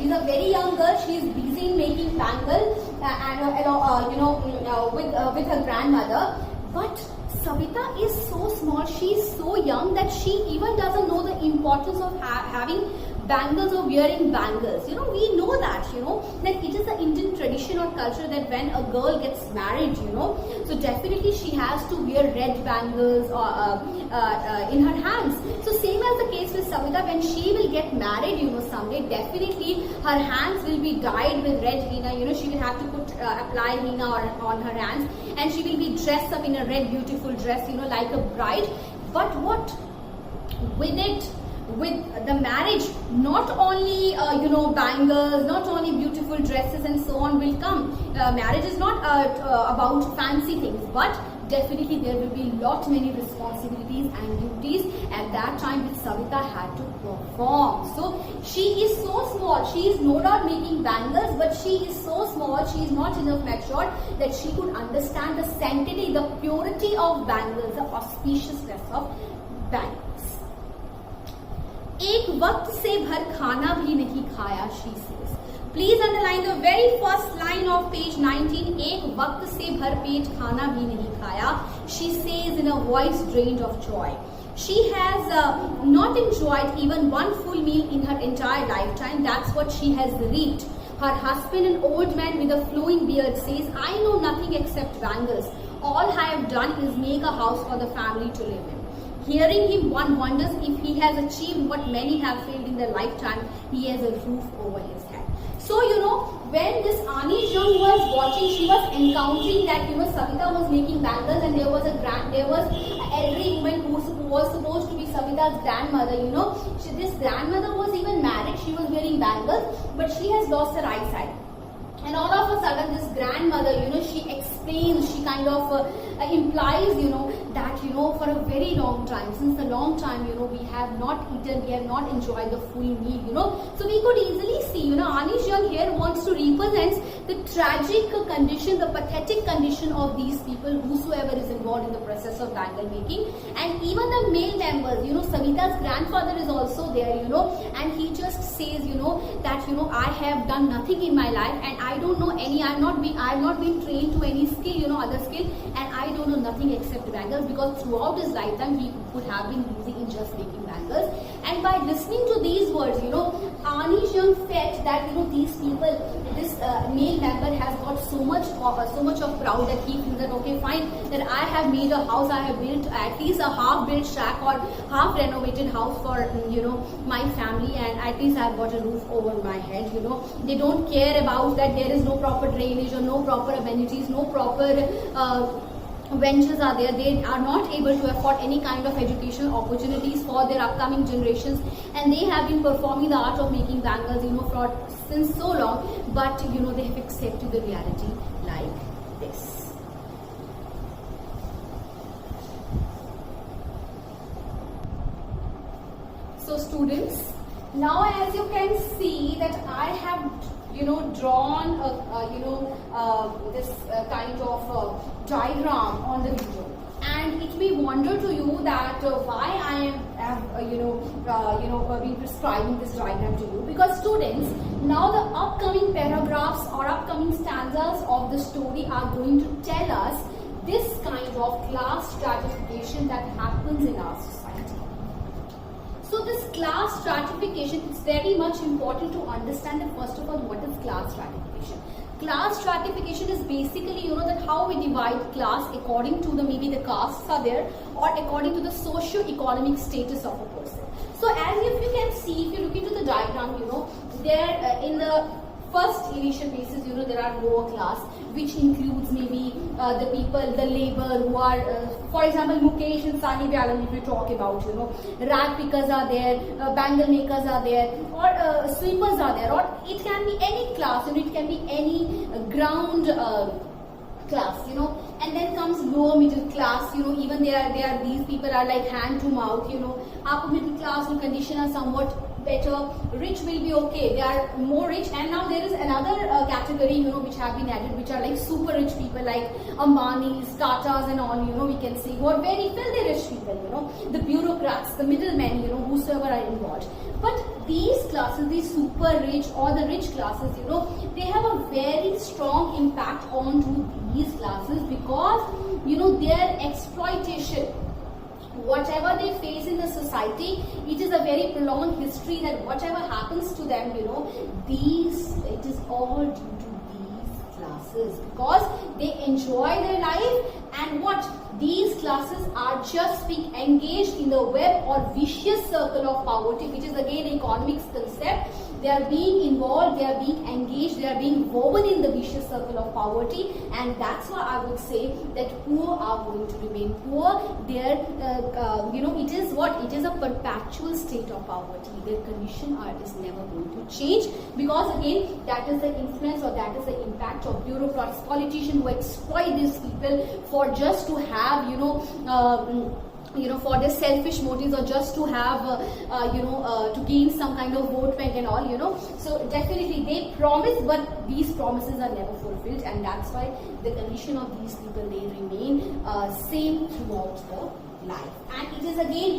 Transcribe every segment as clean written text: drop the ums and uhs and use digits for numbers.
she's a very young girl. She is busy in making bangle with her grandmother. But Savita is so small. She is so young that she even doesn't know the importance of having bangles or wearing bangles. We know that, that it is the Indian tradition or culture that when a girl gets married, so definitely she has to wear red bangles in her hands. So same as the case with Savita, when she will get married, someday, definitely her hands will be dyed with red henna. She will have to apply henna on her hands, and she will be dressed up in a red beautiful dress, like a bride. But what? With the marriage, not only bangles, not only beautiful dresses and so on will come. Marriage is not about fancy things, but definitely there will be many responsibilities and duties at that time which Savita had to perform. So she is so small. She is no doubt making bangles, but she is so small. She is not enough matured that she could understand the sanctity, the purity of bangles, the auspiciousness of bangles. एक वक्त से भर खाना भी नहीं खाया, she says. Please underline the very first line of page 19. एक वक्त से भर पेट खाना भी नहीं खाया, she says in a voice drained of joy. She has not enjoyed even one full meal in her entire lifetime. That's what she has reaped. Her husband, an old man with a flowing beard, says, I know nothing except bangles. All I have done is make a house for the family to live in. Hearing him, one wonders if he has achieved what many have failed in their lifetime. He has a roof over his head. So, when this Ani Jung was watching, she was encountering that, Savita was making bangles, and there was an elderly woman who was supposed to be Savita's grandmother, this grandmother was even married, she was wearing bangles, but she has lost her eyesight. And all of a sudden, this grandmother, she explains, she kind of implies, that, for a very long time, since a long time, we have not eaten, we have not enjoyed the full meal, So we could easily see, Ani Jung here wants to represent the tragic condition, the pathetic condition of these people, whosoever is involved in the process of bangle making. And even the male members, Savita's grandfather is also there, and he just says, that, I have done nothing in my life, and I don't know any, I have not been trained to any skill, other skill, and I don't know nothing except bangles, because throughout his lifetime he could have been busy in just making bangles. And by listening to these words, Ani Jung felt that, these people, this male member has got so much of pride that he feels that, okay, fine, that I have made a house, I have built at least a half-built shack or half-renovated house for, my family, and at least I've got a roof over my head, They don't care about that there is no proper drainage or no proper amenities, no proper ventures are there. They are not able to afford any kind of educational opportunities for their upcoming generations, and they have been performing the art of making bangles, since so long, but they have accepted the reality like this. So students, now as you can see that I have drawn this kind of diagram on the video, and it may wonder to you that why I have been prescribing this diagram to you, because students, now the upcoming paragraphs or upcoming stanzas of the story are going to tell us this kind of class stratification that happens in our society. So this class stratification is very much important to understand that first of all, what is class stratification? Class stratification is basically, that how we divide class according to maybe the castes are there, or according to the socio-economic status of a person. So as if you can see, if you look into the diagram, there in the first initial basis, there are lower class, which includes maybe the people, the labor who are, for example, Mukesh and Sani Vyalam, if we talk about, rag pickers are there, bangle makers are there, or sweepers are there, or it can be any class, it can be any ground class, and then comes lower middle class, even there are these people are like hand to mouth, upper middle class condition are somewhat better, rich will be okay, they are more rich. And now there is another category, you know, which have been added, which are like super rich people like Ambani's, Tatas and all, you know, we can see, who are very filthy rich people, you know, the bureaucrats, the middlemen, you know, whosoever are involved. But these classes, these super rich or the rich classes, you know, they have a very strong impact onto these classes, because, you know, their exploitation, whatever they face in the society, it is a very prolonged history that whatever happens to them, you know, it is all due to these classes, because they enjoy their life, and what these classes are just being engaged in the web or vicious circle of poverty, which is again economics concept. They are being involved, they are being engaged, they are being woven in the vicious circle of poverty, and that's why I would say that poor are going to remain poor. Their, you know, it is what? It is a perpetual state of poverty. Their condition is never going to change, because again, that is the influence or that is the impact of bureaucrats, politicians who exploit these people for just to have, you know, for their selfish motives, or just to have, to gain some kind of vote bank and all, you know. So definitely they promise, but these promises are never fulfilled, and that's why the condition of these people, they remain same throughout the life. And it is again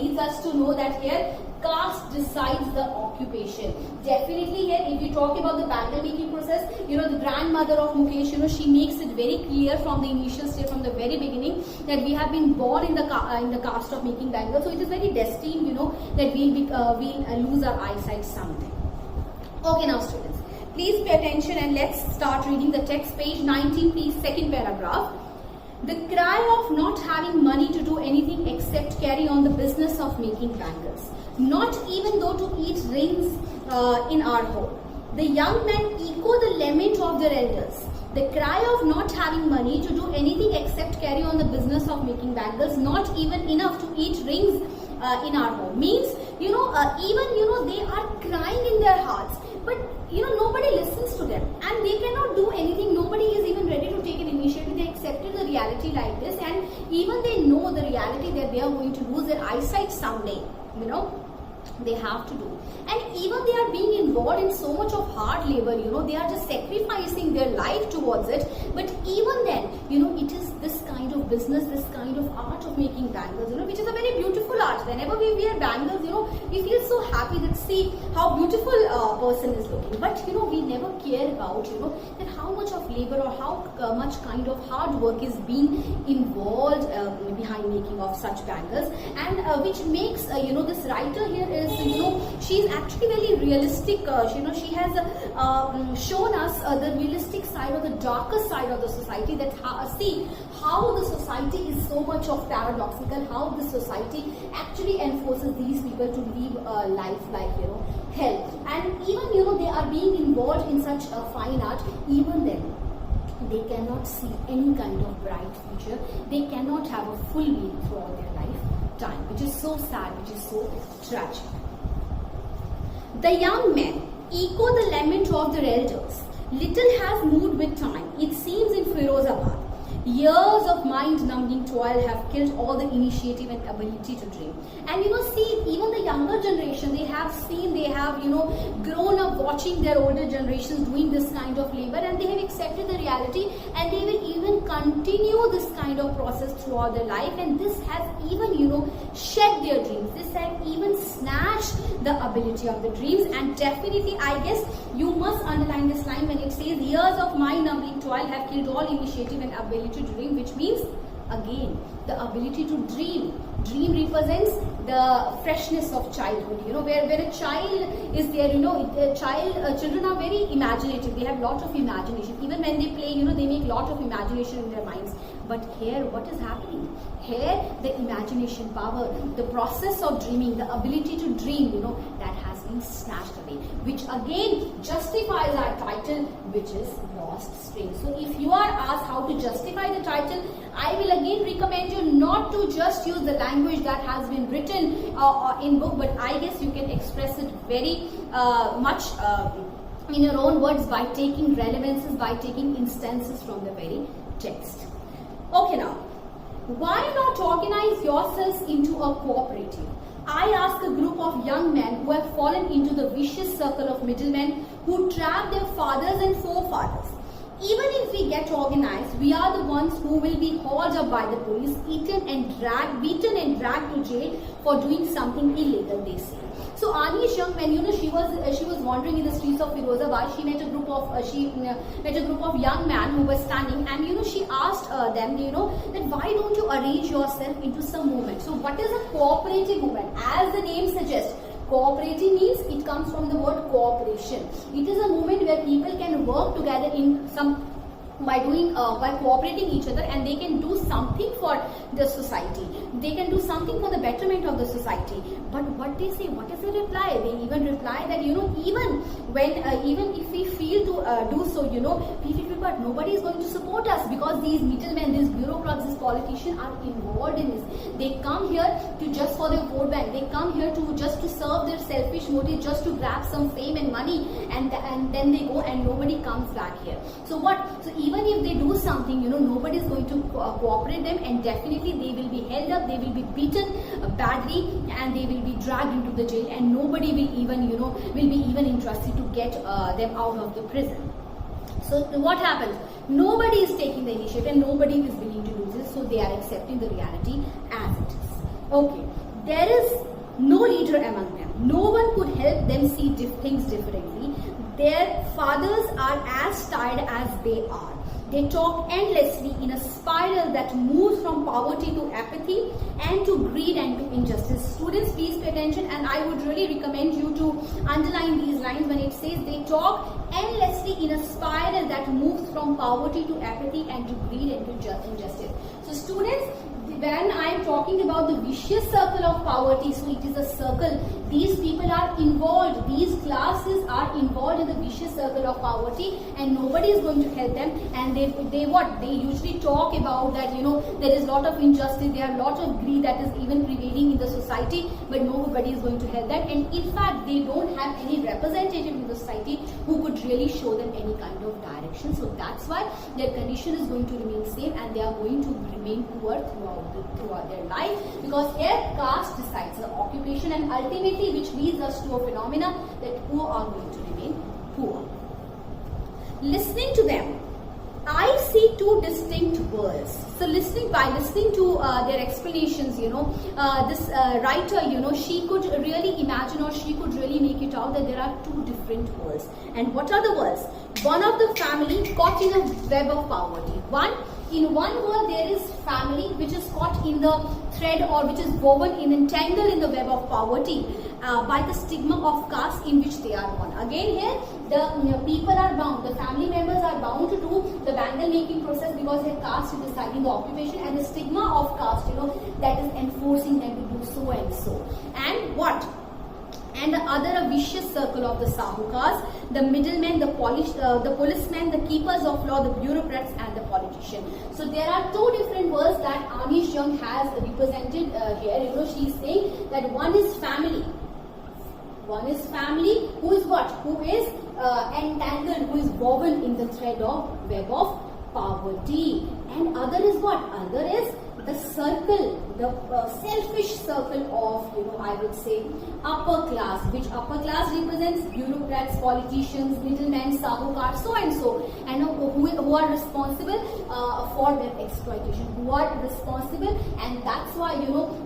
leads us to know that here caste decides the occupation. Definitely here, if you talk about the bangle making process, you know, the grandmother of Mukesh, you know, she makes it very clear from the initial stage, from the very beginning, that we have been born in the caste of making bangles. So it is very destined, you know, that we'll lose our eyesight someday. Okay, now students, please pay attention and let's start reading the text. Page 19, please, second paragraph. The cry of not having money to do anything except carry on the business of making bangles, not even though to eat rings in our home. The young men echo the lament of their elders. The cry of not having money to do anything except carry on the business of making bangles, not even enough to eat rings in our home, means, you know, even, you know, they are crying in their hearts, but, you know, nobody listens to them, and they cannot do anything. Nobody is even ready to take an initiative. They accepted the reality like this, and even they know the reality that they are going to lose their eyesight someday, you know. They have to do, and even they are being involved in so much of hard labor, you know, they are just sacrificing their life towards it. But even then, you know, it is this kind of business, this kind of art of making bangles, you know, which is a very beautiful art. Whenever we wear bangles, you know, we feel so happy that see how beautiful a person is looking. But, you know, we never care about, you know, that how much of labor or how much kind of hard work is being involved behind making of such bangles, and which makes, you know, this writer here is, you know, she is actually very realistic. You know, she has shown us the realistic side or the darker side of the society, that see how the society is so much of paradoxical, how the society actually enforces these people to live a life like, you know, hell. And even, you know, they are being involved in such a fine art, even then they cannot see any kind of bright future. They cannot have a full meal throughout their lifetime, which is so sad, which is so tragic. The young men echo the lament of their elders. Little has moved with time, it seems, in Firozabad. Years of mind-numbing toil have killed all the initiative and ability to dream. And, you know, see, even the younger generation, they have, you know, grown up watching their older generations doing this kind of labor, and they have accepted the reality, and they will even continue this kind of process throughout their life. And this has even, you know, shed their dreams. This has even snatched the ability of the dreams. And definitely, I guess, you must underline this line when it says, years of mind-numbing toil have killed all initiative and ability to dream, which means, again, the ability to dream. Dream represents the freshness of childhood, you know, where a child is there, you know, children are very imaginative. They have lot of imagination. Even when they play, you know, they make lot of imagination in their minds. But here, what is happening? Here, the imagination power, the process of dreaming, the ability to dream, you know, that has been snatched away, which again justifies our title, which is Lost Spring. So if you are asked how to justify the title, I will again recommend you not to just use the language that has been written in book, but I guess you can express it very much in your own words by taking relevances, by taking instances from the very text. Okay, now, why not organize yourselves into a cooperative? I ask a group of young men who have fallen into the vicious circle of middlemen who trap their fathers and forefathers. Even if we get organized, we are the ones who will be hauled up by the police, beaten and dragged to jail for doing something illegal, they say. So Anish Jung, when she was wandering in the streets of Firozabad, she met a group of young men who were standing, and she asked them, that why don't you arrange yourself into some movement? So what is a cooperative movement? As the name suggests, cooperative means it comes from the word cooperation. It is a movement where people can work together in some by cooperating each other, and they can do something for the society. They can do something for the betterment of the society. But what they say, what is the reply? They even reply that even if we feel to do so, we feel, but nobody is going to support us because these middlemen, these bureaucrats, these politicians are involved in this. They come here to just for their vote bank. They come here to just to serve their selfish motive, just to grab some fame and money, and then they go and nobody comes back here. So what? So even if they do something, nobody is going to cooperate them, and definitely they will be held up, they will be beaten badly, and they will be dragged into the jail, and nobody will even be even interested to get them out of the prison. So what happens? Nobody is taking the initiative and nobody is willing to do this, so they are accepting the reality as it is. Okay, there is no leader among them. No one could help them see things differently. Their fathers are as tired as they are. They talk endlessly in a spiral that moves from poverty to apathy and to greed and to injustice. Students, please pay attention, and I would really recommend you to underline these lines when it says they talk endlessly in a spiral that moves from poverty to apathy and to greed and to injustice. So students, when I am talking about the vicious circle of poverty, so it is a circle. These people are involved. These classes are involved in the vicious circle of poverty, and nobody is going to help them. And they usually talk about that, there is a lot of injustice, there are a lot of greed that is even prevailing in the society, but nobody is going to help them. And in fact, they don't have any representative in the society who could really show them any kind of direction. So that's why their condition is going to remain same, and they are going to remain poor throughout their life, because here caste decides the occupation, and ultimately which leads us to a phenomena that poor are going to remain poor. Listening to them, I see two distinct worlds. So by listening to their explanations, this writer, she could really imagine, or she could really make it out that there are two different worlds. And what are the worlds? One of the family caught in a web of poverty. In one world there is family which is caught in the thread, or which is entangled in the web of poverty by the stigma of caste in which they are born. Again here, the people are bound, the family members are bound to do the bangle making process because their caste is deciding the occupation, and the stigma of caste, that is enforcing them to do so and so. And what? And the other, a vicious circle of the sahukars, the middlemen, the policemen, the keepers of law, the bureaucrats, and the politician. So there are two different worlds that Anish Jung has represented here. She is saying that one is family. One is family, who is what? Who is entangled, who is woven in the thread of web of poverty. And other is what? Other is the circle, the selfish circle of, I would say, upper class, which upper class represents bureaucrats, politicians, middlemen, sahukars, so and so, and who are responsible for their exploitation, who are responsible, and that's why,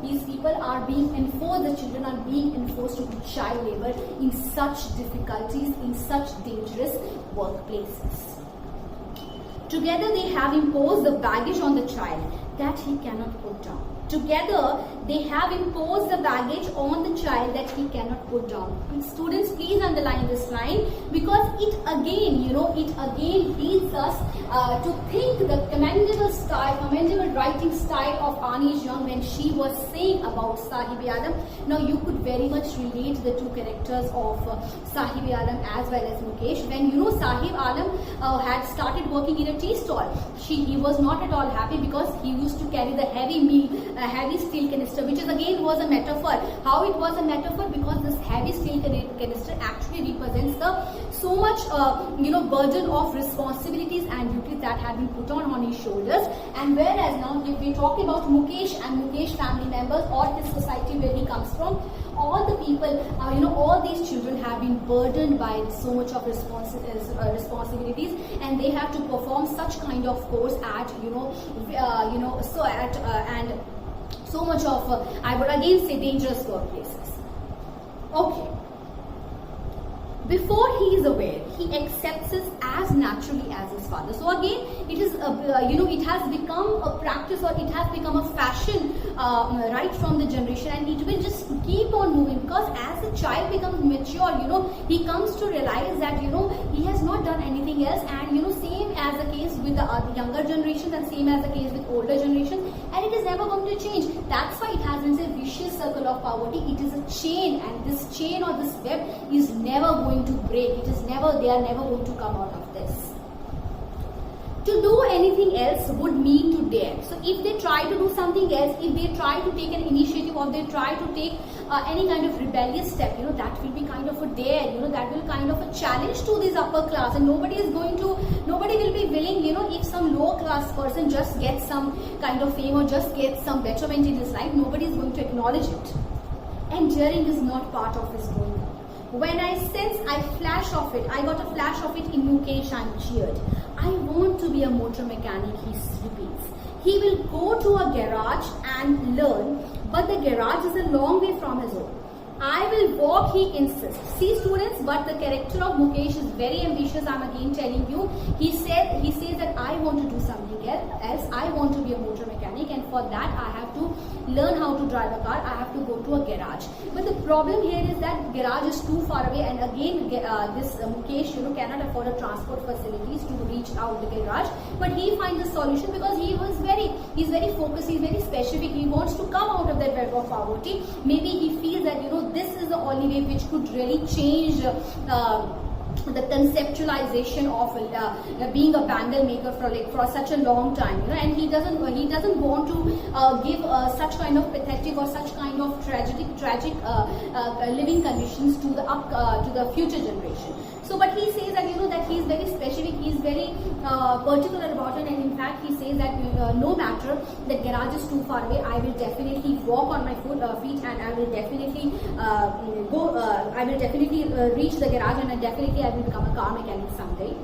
these people are being enforced, the children are being enforced to do child labor in such difficulties, in such dangerous workplaces. Together they have imposed the baggage on the child that he cannot put down. Together they have imposed the baggage on the child that he cannot put down. And students, please underline this line, because it again leads us to think the commendable writing style of Anish Jung when she was saying about Sahib-e-Alam. Now you could very much relate the two characters of Sahib-e-Alam as well as Mukesh. When Sahib-e-Alam had started working in a tea stall, he was not at all happy because he used to carry the heavy steel canister canister, which is again was a metaphor. How it was a metaphor? Because this heavy steel canister actually represents the so much burden of responsibilities and duties that had been put on his shoulders. And whereas now if we talk about Mukesh and Mukesh family members or his society where he comes from, all the people, all these children have been burdened by so much of responsibilities, and they have to perform such kind of course at and so much of I would again say dangerous workplaces. Okay. Before he is aware, he accepts it as naturally as his father. So again, it is it has become a practice, or it has become a fashion right from the generation, and it will just keep on moving, because as a child becomes mature, he comes to realize that he has not done anything else, and same as the case with the younger generations, and same as the case with older generations, and it is never going to change. That's why it has been a vicious circle of poverty. It is a chain, and this chain or this web is never going to break. It is never, they are never going to come out of this. To do anything else would mean to dare. So if they try to do something else, if they try to take an initiative, or they try to take any kind of rebellious step, that will be kind of a dare, that will kind of a challenge to this upper class, and nobody will be willing, if some low class person just gets some kind of fame or just gets some betterment in his life, nobody is going to acknowledge it. And daring is not part of his growing up. When I sense, I flash of it. I got a flash of it in Mukesh and cheered. I want to be a motor mechanic, he repeats. He will go to a garage and learn, but the garage is a long way from his home. I will walk, he insists. See students, but the character of Mukesh is very ambitious. I'm again telling you. He says that I want to do something else. I want to be a motor mechanic, and for that I have to learn how to drive a car. I have to go to a garage. But the problem here is that garage is too far away, and again this Mukesh cannot afford a transport facilities to reach out the garage. But he finds a solution, because he's very focused, he's very specific. He wants to come out of that web of poverty. Maybe he feels that this is the only way which could really change the conceptualization of being a bangle maker for such a long time, and he doesn't want to give such kind of pathetic or such kind of tragic living conditions to the future generation. So, but he says that that he is very specific, he is very particular about it, and in fact he says that no matter the garage is too far away, I will definitely walk on my feet, and I will definitely reach the garage, and I will become a car mechanic someday.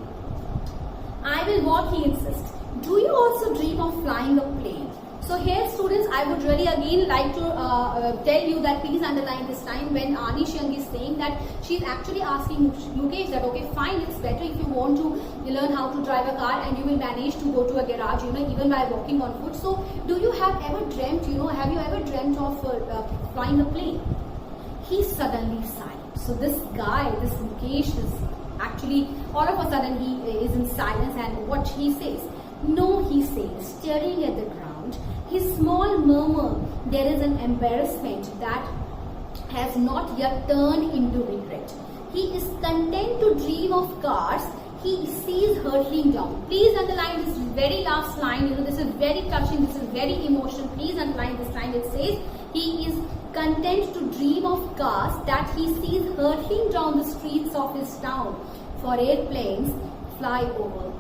I will walk, he insists. Do you also dream of flying a plane? So here students, I would really again like to tell you that please underline this time when Anish Young is saying that she's actually asking Mukesh that okay fine, it's better if you want to learn how to drive a car and you will manage to go to a garage even by walking on foot. So do you have ever dreamt, have you ever dreamt of flying a plane? He suddenly sighed. So this guy, this Mukesh is actually all of a sudden he is in silence, and what he says? No, he says, staring at the ground. His small murmur, there is an embarrassment that has not yet turned into regret. He is content to dream of cars he sees hurtling down. Please underline this very last line. This is very touching. This is very emotional. Please underline this line. It says he is content to dream of cars that he sees hurtling down the streets of his town. For airplanes fly over.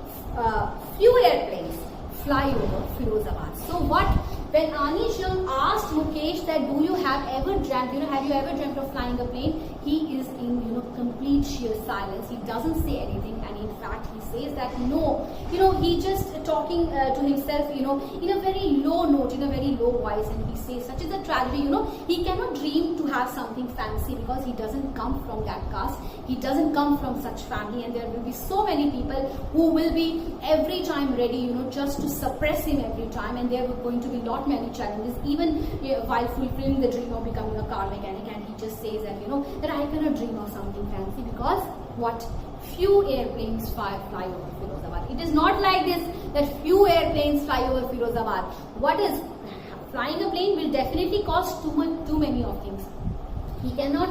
Few airplanes fly over Firozabad. So what? When Anish Young asked Mukesh that do you have ever dreamt, have you ever dreamt of flying a plane? He is in complete sheer silence. He doesn't say anything, and in fact he says that no. He just talking to himself, in a very low note, in a very low voice, and he says such is a tragedy. He cannot dream to have something fancy because he doesn't come from that caste. He doesn't come from such family, and there will be so many people who will be every time ready, just to suppress him every time, and there are going to be many challenges even while fulfilling the dream of becoming a car mechanic. And he just says that that I cannot dream of something fancy because what? Few airplanes fly over Firozabad. It is not like this that few airplanes fly over Firozabad. What is flying a plane will definitely cost too many of things. He cannot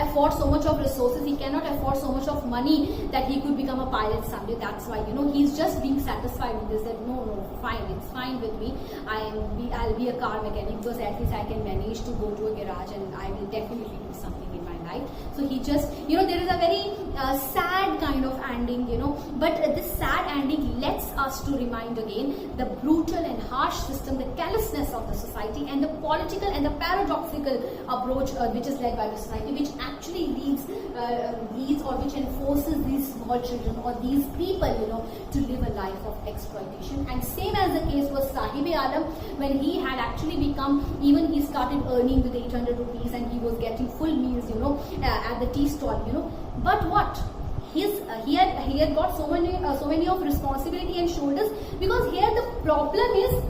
afford so much of resources. He cannot afford afford so much of money that he could become a pilot someday. That's why, you know, he's just being satisfied with this, that no, fine, it's fine with me. I'll be a car mechanic because at least I can manage to go to a garage and I will definitely do something in my life. So he just, you know, there is a very sad kind of ending, you know, but this sad ending lets us to remind again the brutal and harsh system, the callousness of the society, and the political and the paradoxical approach which is led by the society, which actually leads or which enforces these small children or these people, you know, to live a life of exploitation. And same as the case was Sahib-e-Alam, when he had actually become, even he started earning with 800 rupees and he was getting full meals, you know, at the tea stall, you know. But what? He had got so many of responsibility and shoulders, because here the problem is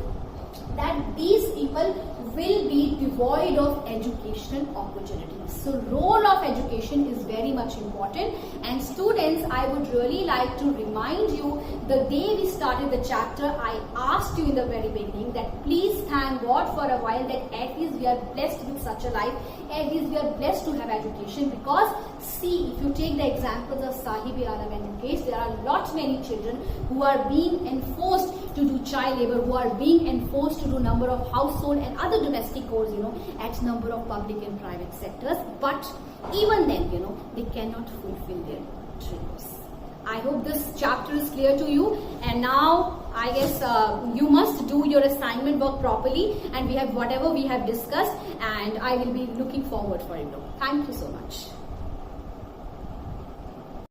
that these people will be devoid of educational opportunities. So role of education is very much important, and students, I would really like to remind you, the day we started the chapter, I asked you in the very beginning that please thank God for a while that at least we are blessed with such a life, at least we are blessed to have education. Because see, if you take the examples of Sahib-e-Alam and Mukesh, there are many children who are being enforced to do child labor, who are being enforced to do number of household and other domestic chores, you know, at number of public and private sectors. But even then, you know, they cannot fulfill their dreams. I hope this chapter is clear to you, and now I guess you must do your assignment work properly, and we have whatever we have discussed, and I will be looking forward for it. Thank you so much.